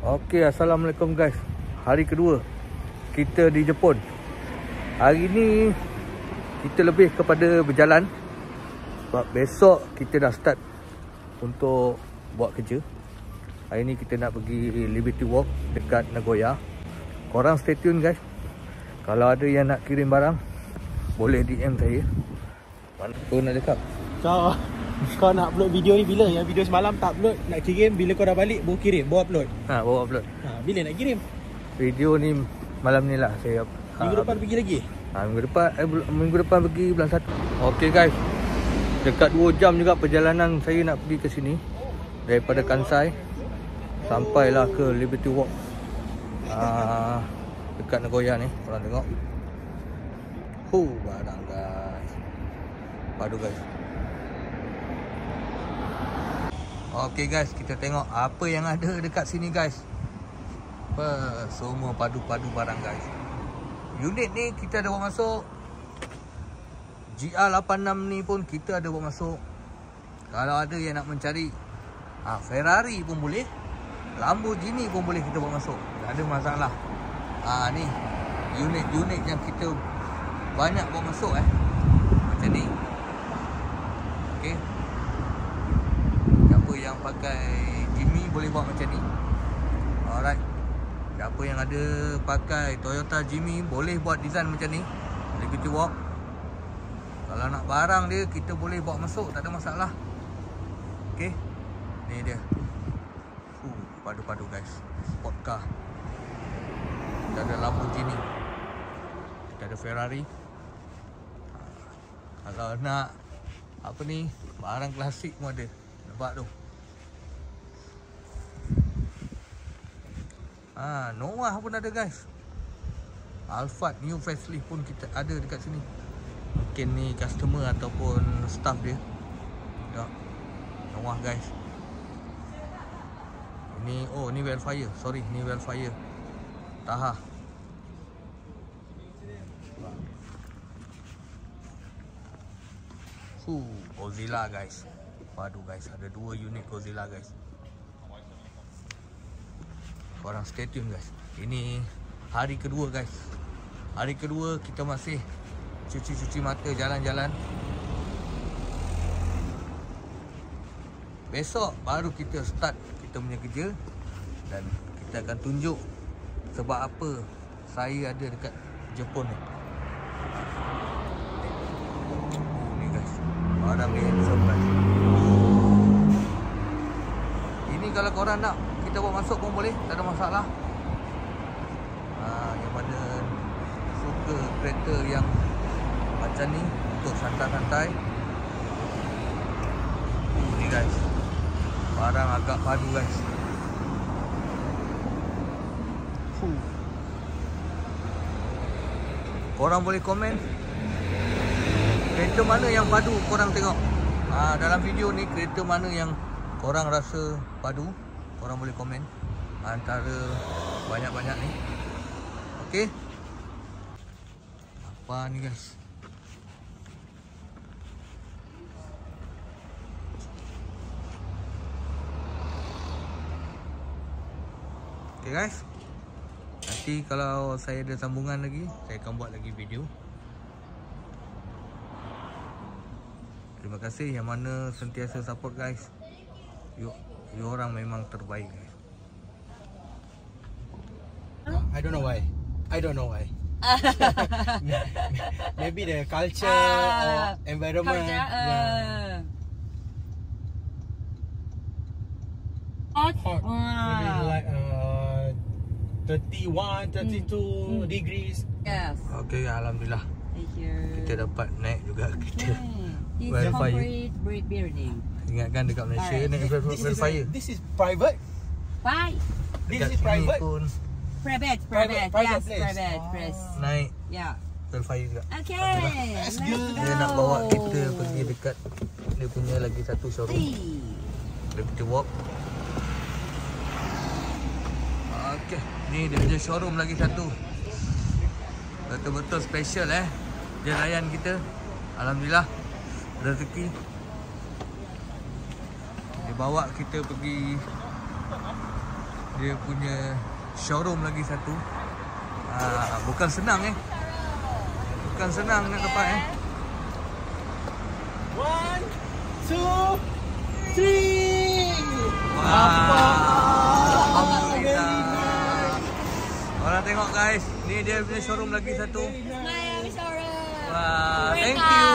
Okey, Assalamualaikum guys. Hari kedua kita di Jepun. Hari ni kita lebih kepada berjalan. Sebab besok kita dah start untuk buat kerja. Hari ni kita nak pergi Liberty Walk dekat Nagoya. Korang stay tune guys. Kalau ada yang nak kirim barang, boleh DM saya. Mana kau nak cakap? Kau nak upload video ni bila? Yang video semalam tak upload, nak kirim bila kau dah balik baru kirim, baru upload. Baru upload. Bila nak kirim? Video ni malam ni lah saya. Minggu depan pergi lagi? Minggu depan pergi bulan 1. Okey guys. Dekat 2 jam juga perjalanan saya nak pergi ke sini. Daripada Kansai sampailah ke Liberty Walk. Dekat Nagoya ni, korang tengok. Barang guys. Padu guys. Okey guys, kita tengok apa yang ada dekat sini guys. Semua padu-padu barang guys. Unit ni kita ada buat masuk. GR86 ni pun kita ada buat masuk. Kalau ada yang nak mencari Ferrari pun boleh, Lamborghini pun boleh kita buat masuk. Tak ada masalah. Ni unit-unit yang kita banyak buat masuk macam ni. Okey. Siapa yang pakai Jimmy boleh buat macam ni. Alright. Siapa yang ada pakai Toyota Jimmy boleh buat design macam ni. Liberty Walk. Kalau nak barang dia kita boleh bawa masuk, tak ada masalah. Okey. Ni dia. Padu-padu guys. Sport car. Kita ada Lamborghini. Kita ada Ferrari. Kalau nak apa ni, barang klasik pun ada. Nampak tu. Noah pun ada guys. Alphard new facelift pun kita ada dekat sini. Mungkin ni customer ataupun staff dia. Tengok. Noah guys. Ini ni Wildfire. Sorry, ni Wildfire. Taha. Godzilla guys. Padu guys, ada 2 unit Godzilla guys. Korang stay tune guys. Ini hari kedua guys. Hari kedua kita masih cuci-cuci mata, jalan-jalan. Besok baru kita start kita punya kerja. Dan kita akan tunjuk sebab apa saya ada dekat Jepun ni. Ni guys, barang ni handsome guys. Ini kalau korang nak kita buat masuk pun boleh, tak ada masalah. Yang mana suka kereta yang macam ni untuk santai-santai. Ni guys, barang agak padu guys. Korang boleh komen kereta mana yang padu korang tengok. Dalam video ni kereta mana yang korang rasa padu, korang boleh komen antara banyak-banyak ni. Okey. Apa ni guys? Okey guys. Nanti kalau saya ada sambungan lagi, saya akan buat lagi video. Terima kasih yang mana sentiasa support guys. You orang memang terbaik guys. I don't know why. Maybe the culture or environment. Hot. Maybe like 31, 32 degrees. Yes. Okay, alhamdulillah. Thank you. Kita dapat naik juga kita. This is corporate building. Ingatkan dekat Malaysia naik Wildfire. This is private. Why? This is private. Private. Private Yes, place. private place. Naik Yeah. Wildfire juga. Okay. Let's go. Dia nak bawa kita pergi dekat dia punya lagi satu showroom. Liberty Walk. Okay, ni dia punya showroom lagi satu. Betul-betul special dia layan kita. Alhamdulillah, rezeki. Dia bawa kita pergi Dia punya showroom lagi satu. Bukan senang Bukan senang nak dapat 1, 2, 3. Alhamdulillah. Orang tengok guys, ni dia punya showroom lagi satu. Miami showroom. Wah, thank you.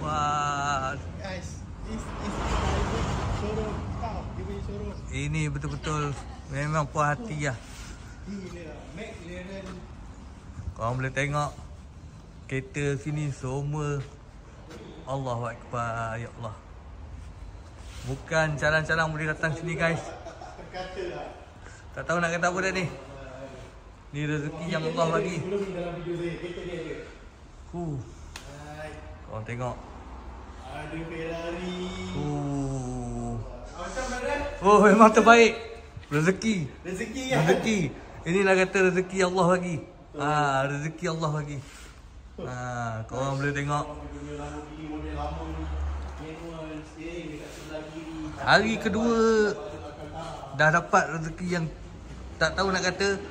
Wah. Guys, this is private showroom. Dia punya showroom. Ini betul-betul memang puas hati lah. Gila, McLaren. Korang boleh tengok kereta sini semua. Allahu Akbar, ya Allah. Bukan calang-calang boleh datang sini guys. Tak tahu nak kata apa dah ni. Ni rezeki yang Allah bagi. Korang tengok. Ada Ferrari. Macam mana? Oh, memang terbaik. Rezeki. Rezeki. Inilah kata rezeki Allah bagi. Rezeki Allah bagi. Korang boleh tengok. Hari kedua dah dapat rezeki yang tak tahu nak kata.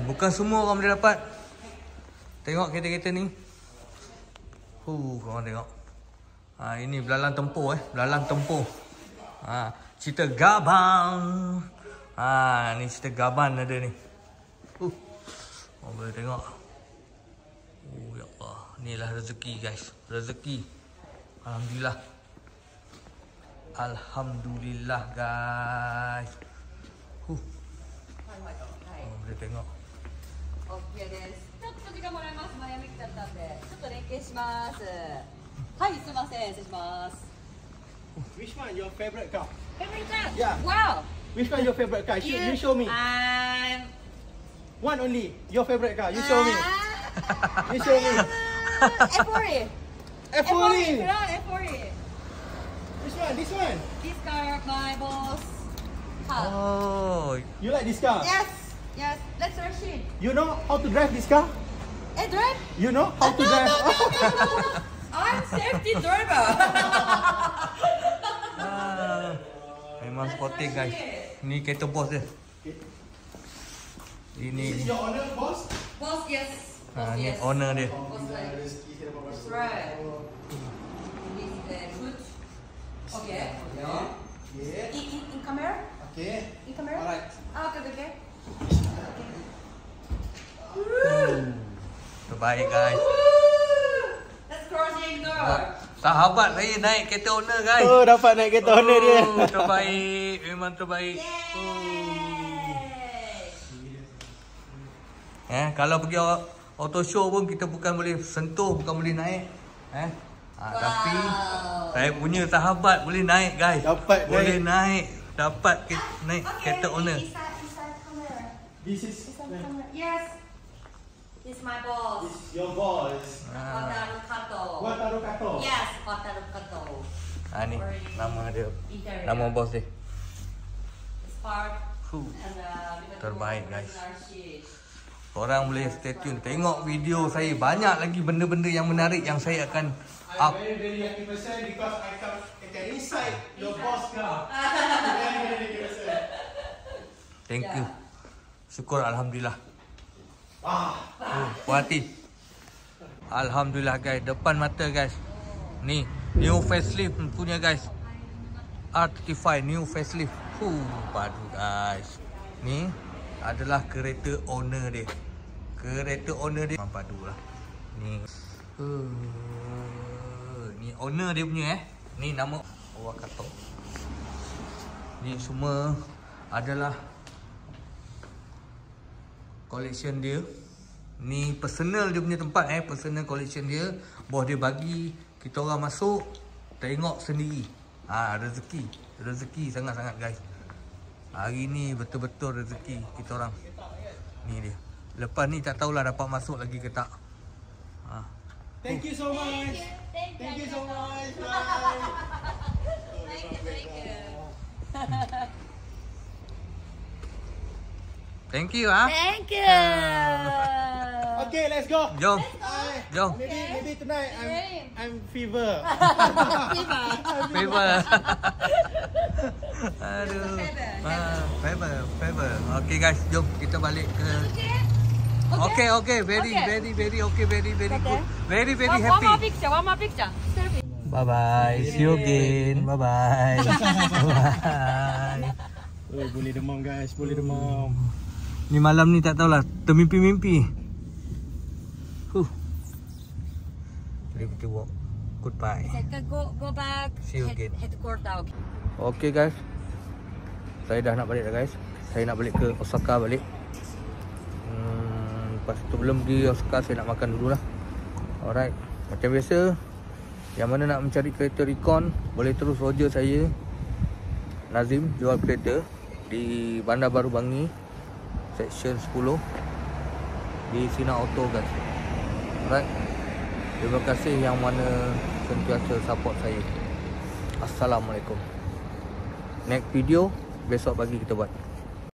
Bukan semua orang boleh dapat. Tengok kereta-kereta ni. Korang tengok. Ini belalang tempur belalang tempur. Cerita Gabang. Ni cerita Gaban ada ni. Korang boleh tengok. Ya Allah, inilah rezeki guys. Rezeki. Alhamdulillah. Alhamdulillah guys. Boleh tengok. OK です。ちょっと時間もらいます。マイアミ来ちゃったんで、ちょっと連携します。はい、すいません、失礼します。Which one your favorite car? Favorite car? Yeah. Wow. Which one your favorite car? You show me. One only. Your favorite car. You show me. You show me. F40. F40. F40. Which one? This one. This car, my boss. Has. Oh, You like this car? Yes. Yes. Let's rush in. You know how to drive this car? Drive? You know how to drive? No. I'm safety driver. memang sporting guys. Ni kereta bos dia. Ini Is your owner boss? Boss, yes. ni owner dia. Boss, that's right. This good. Okay. Yeah. In camera? Okay. In camera? Alright. Okay. Terbaik guys. Let's crossing door. Sahabat saya naik kereta owner guys. Oh, dapat naik kereta owner dia. Terbaik. Memang terbaik. Kalau pergi auto show pun kita bukan boleh sentuh, bukan boleh naik. Tapi saya punya sahabat boleh naik guys. Dapat boleh naik. Dapat naik kereta owner. This is Yes. He's my boss. This is your boss. Wataru Kato. Wataru Kato. Yes, Wataru Kato. Ni nama dia. Interior. Nama bos dia. Spark. Terbaik guys. Korang boleh stay tune. Tengok video saya. Banyak lagi benda-benda yang menarik yang saya akan up. I'm very happy person because I can inside your boss car. Very happy person. Thank you. Syukur Alhamdulillah. Puas hati. Alhamdulillah guys. Depan mata guys. Ni new facelift punya guys. R35 new facelift. Padu guys. Ni adalah kereta owner dia. Kereta owner dia memang padu lah. Ni ni owner dia punya Ni nama Wakato. Ni semua adalah collection dia. Ni personal dia punya tempat personal collection dia. Bos dia bagi kita orang masuk tengok sendiri. Rezeki. Rezeki sangat-sangat guys. Hari ni betul-betul rezeki kita orang. Ni dia. Lepas ni tak tahulah dapat masuk lagi ke tak. Thank you so much. Thank you so much. Thank you. Thank you Thank you. Okay, let's go. Jom. Bye. Jom. Maybe tonight I'm fever. Fever. Aduh. Fever. Okay guys, jom kita balik ke. Okay. Very okay. Very good. Very happy. One more picture. Selfie. Bye. See you again. Bye. Boleh demam guys, boleh demam. Ni malam ni tak tahulah, termimpi-mimpi. Liberty walk. Goodbye. Go back. See you again. Headquarter. Okay guys. Saya dah nak balik dah guys. Saya nak balik ke Osaka balik. Lepas tu belum di Osaka saya nak makan dulu lah. Alright. Macam biasa, yang mana nak mencari kereta Recon, boleh terus roger saya, Nazim, jual kereta di Bandar Baru Bangi, Section 10 di Sina Auto guys. Alright. Terima kasih yang mana sentiasa support saya. Assalamualaikum. Next video besok pagi kita buat.